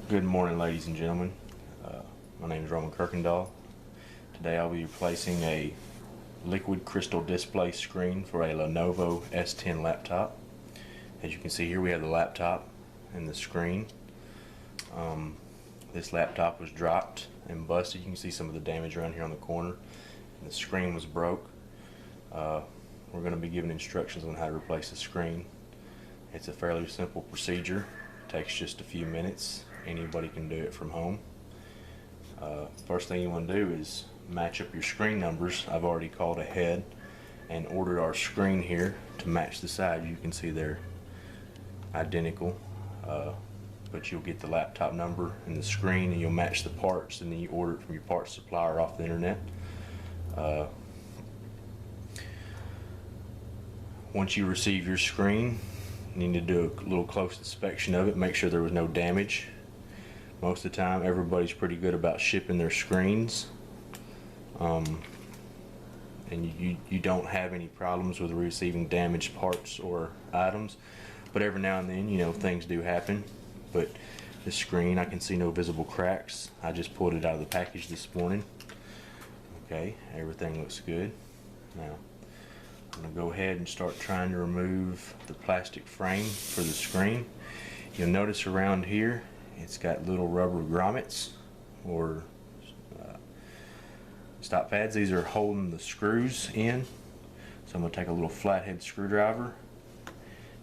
Good morning, ladies and gentlemen. My name is Roman Kirkendall. Today I'll be replacing a liquid crystal display screen for a Lenovo S10 laptop. As you can see here, we have the laptop and the screen. This laptop was dropped and busted. You can see some of the damage around here on the corner. And the screen was broke. We're going to be given instructions on how to replace the screen. It's a fairly simple procedure. It takes just a few minutes. Anybody can do it from home. First thing you want to do is match up your screen numbers. I've already called ahead and ordered our screen here to match the side. You can see they're identical, but you'll get the laptop number and the screen, and you'll match the parts, and then you order it from your parts supplier off the internet. Once you receive your screen, you need to do a little close inspection of it, make sure there was no damage. Most of the time, everybody's pretty good about shipping their screens, and you don't have any problems with receiving damaged parts or items. But every now and then, you know, things do happen. But this screen, I can see no visible cracks. I just pulled it out of the package this morning. Okay, everything looks good. Now, I'm going to go ahead and start trying to remove the plastic frame for the screen. You'll notice around here, it's got little rubber grommets or stop pads. These are holding the screws in. So I'm going to take a little flathead screwdriver,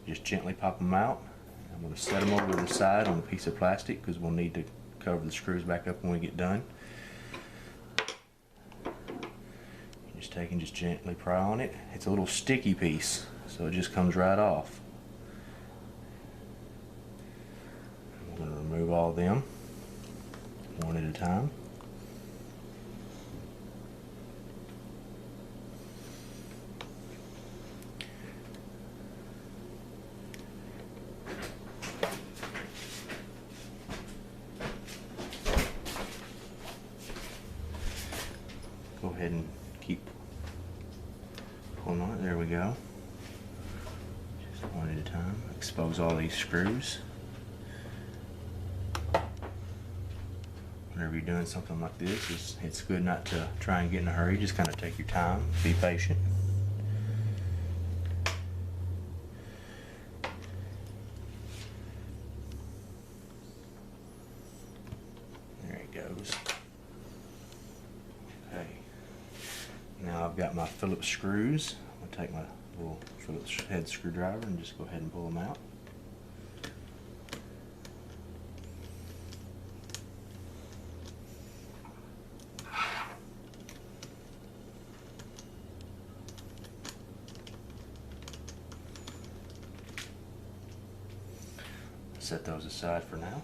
just gently pop them out. I'm going to set them over to the side on a piece of plastic because we'll need to cover the screws back up when we get done. Just take and just gently pry on it. It's a little sticky piece, so it just comes right off. I'm going to remove all of them one at a time. Go ahead and keep pulling on it. There we go. Just one at a time. Expose all these screws. Whenever you're doing something like this, it's good not to try and get in a hurry. Just kind of take your time, be patient. There it goes. Okay. Now I've got my Phillips screws. I'm going to take my little Phillips head screwdriver and just go ahead and pull them out. Set those aside for now.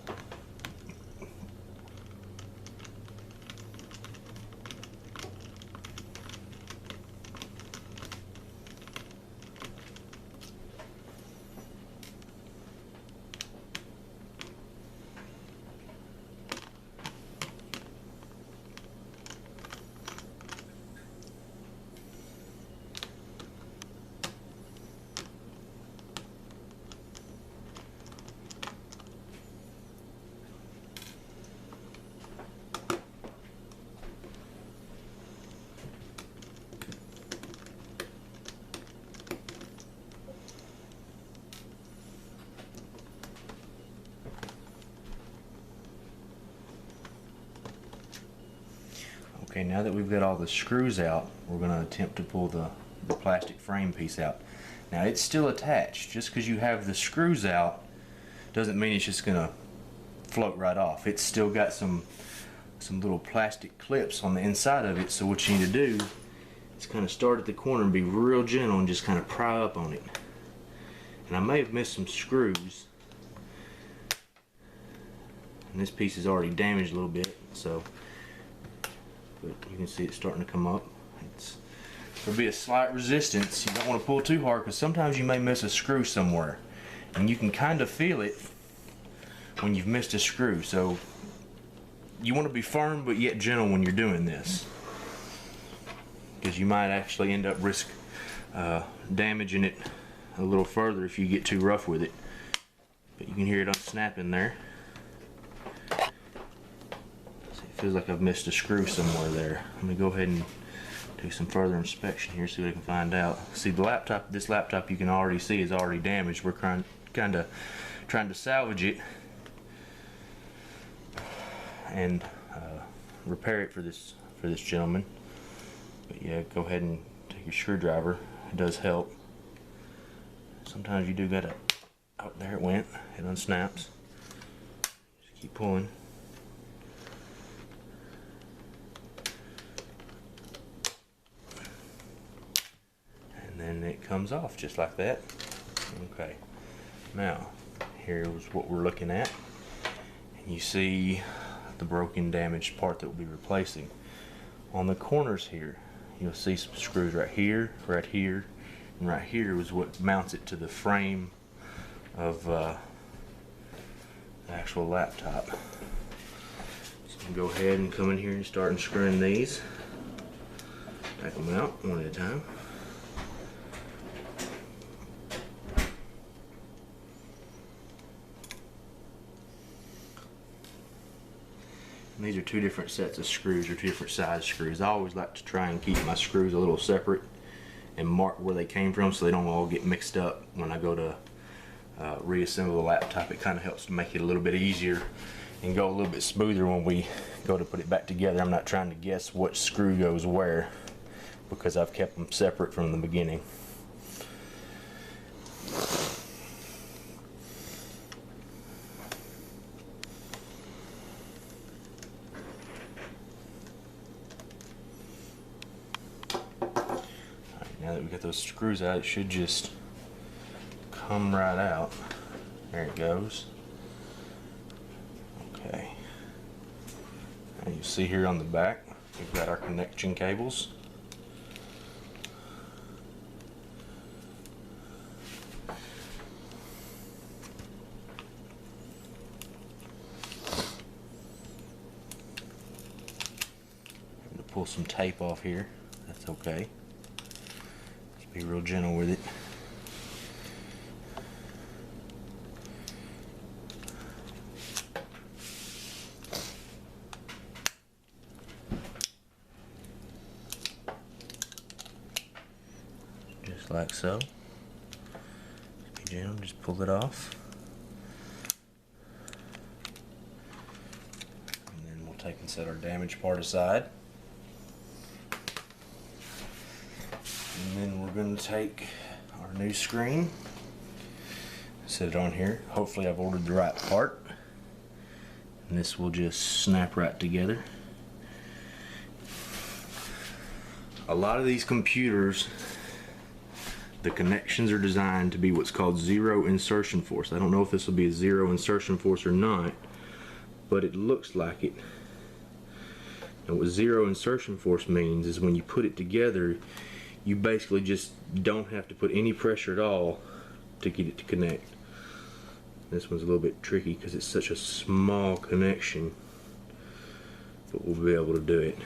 Okay, now that we've got all the screws out, we're going to attempt to pull the plastic frame piece out. Now it's still attached. Just because you have the screws out doesn't mean it's just going to float right off. It's still got some little plastic clips on the inside of it, so what you need to do is kind of start at the corner and be real gentle and just kind of pry up on it. And I may have missed some screws, and this piece is already damaged a little bit, so but you can see it's starting to come up. There'll be a slight resistance. You don't want to pull too hard because sometimes you may miss a screw somewhere, and you can kind of feel it when you've missed a screw. So you want to be firm but yet gentle when you're doing this, because you might actually end up damaging it a little further if you get too rough with it. But you can hear it unsnapping there. feels like I've missed a screw somewhere there. Let me go ahead and do some further inspection here, see what I can find out. See, the laptop, this laptop you can already see is already damaged. We're kind of trying to salvage it and repair it for this gentleman. But yeah, go ahead and take your screwdriver. It does help. Sometimes you do gotta. Oh, there it went. It unsnaps. Just keep pulling. And then it comes off just like that. Okay. Now, here's what we're looking at. And you see the broken, damaged part that we'll be replacing. On the corners here, you'll see some screws right here, and right here is what mounts it to the frame of the actual laptop. So I'm gonna go ahead and come in here and start unscrewing these. Take them out one at a time. And these are two different sets of screws, or two different size screws. I always like to try and keep my screws a little separate and mark where they came from so they don't all get mixed up when I go to reassemble the laptop. It kind of helps to make it a little bit easier and go a little bit smoother when we go to put it back together. I'm not trying to guess what screw goes where because I've kept them separate from the beginning. Now that we got those screws out, it should just come right out. There it goes. Okay. And you see here on the back, we've got our connection cables. I'm going to pull some tape off here. That's okay. Be real gentle with it. Just like so. Be gentle, just pull it off. And then we'll take and set our damaged part aside. And then we're going to take our new screen, set it on here. Hopefully I've ordered the right part. And this will just snap right together. A lot of these computers, the connections are designed to be what's called zero insertion force. I don't know if this will be a zero insertion force or not, but it looks like it. And what zero insertion force means is when you put it together, you basically just don't have to put any pressure at all to get it to connect. This one's a little bit tricky because it's such a small connection, but we'll be able to do it.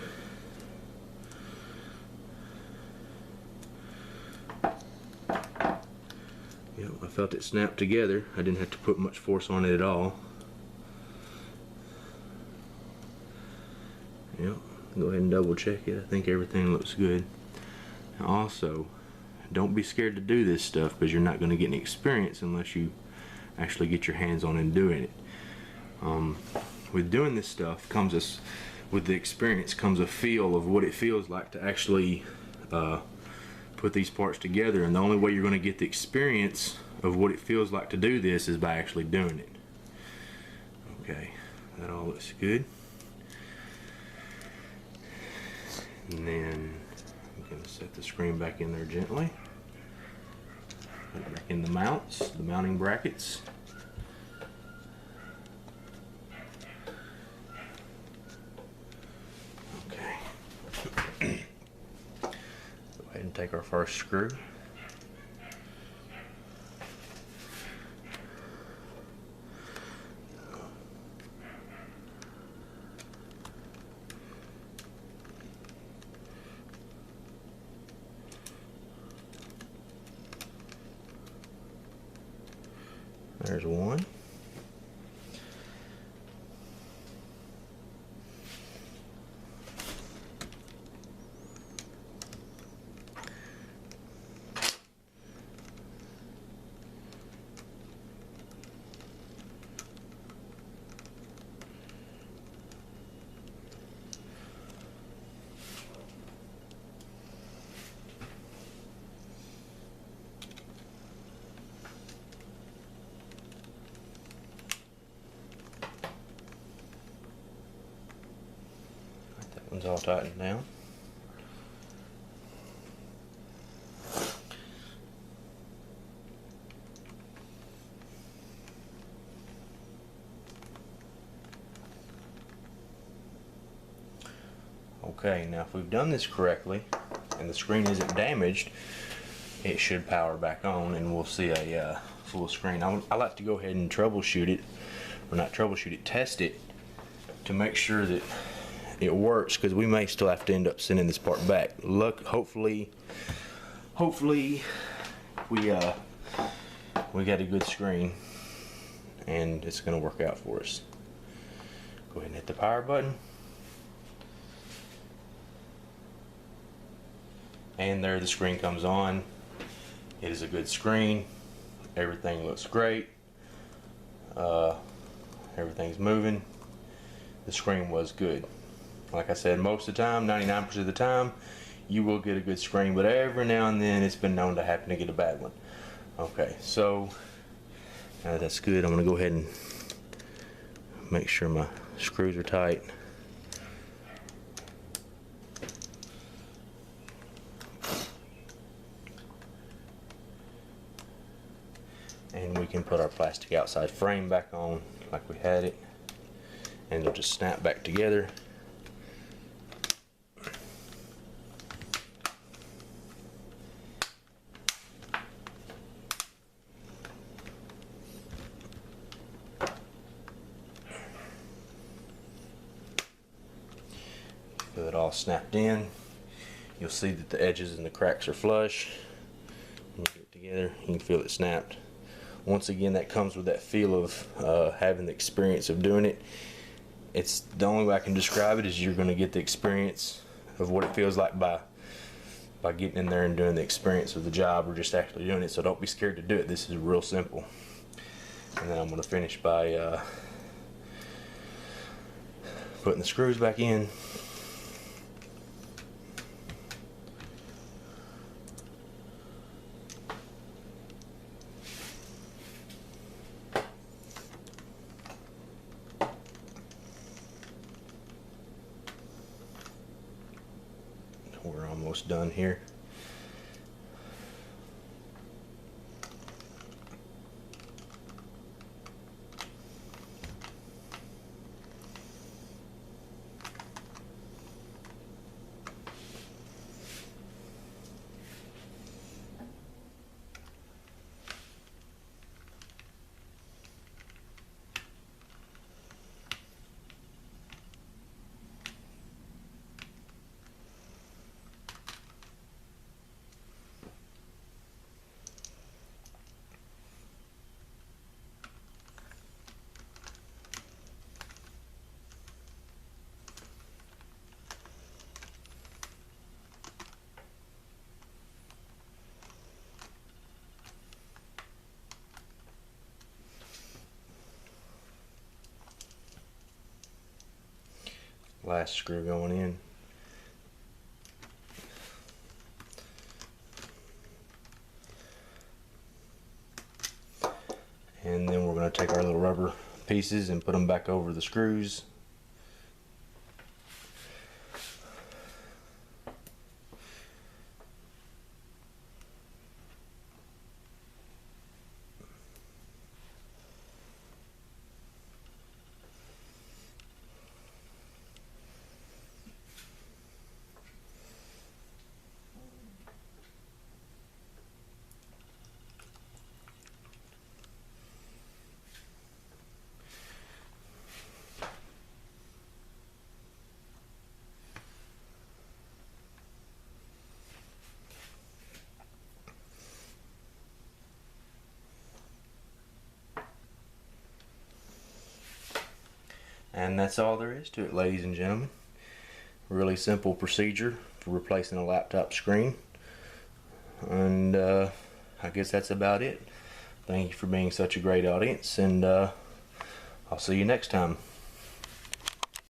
Yep, I felt it snap together. I didn't have to put much force on it at all. Yep, go ahead and double check it. I think everything looks good. Also, don't be scared to do this stuff because you're not going to get any experience unless you actually get your hands on it and doing it. With doing this stuff comes with the experience comes a feel of what it feels like to actually put these parts together, and the only way you're going to get the experience of what it feels like to do this is by actually doing it. Okay, that all looks good. And then I'm going to set the screen back in there gently. Put it back in the mounts, the mounting brackets. Okay. Go ahead and take our first screw. There's one. one's all tightened down. Okay, now if we've done this correctly and the screen isn't damaged, it should power back on and we'll see a full screen. I like to go ahead and troubleshoot it, or not troubleshoot it, test it to make sure that it works, because we may still have to end up sending this part back. Hopefully we got a good screen and it's gonna work out for us. Go ahead and hit the power button. And there the screen comes on. It is a good screen. Everything looks great. Everything's moving. The screen was good. Like I said, most of the time, 99% of the time, you will get a good screen, but every now and then it's been known to happen to get a bad one. Okay, so now that's good. I'm gonna go ahead and make sure my screws are tight. And we can put our plastic outside frame back on like we had it, and it'll just snap back together. Feel it all snapped in. You'll see that the edges and the cracks are flush. When you get it together, you can feel it snapped. Once again, that comes with that feel of having the experience of doing it. It's the only way I can describe it is you're going to get the experience of what it feels like by getting in there and doing the experience of the job, or just actually doing it. So don't be scared to do it. This is real simple. And then I'm going to finish by putting the screws back in. We're almost done here. Last screw going in. And then we're going to take our little rubber pieces and put them back over the screws. And that's all there is to it, ladies and gentlemen. Really simple procedure for replacing a laptop screen. And I guess that's about it. Thank you for being such a great audience, and I'll see you next time.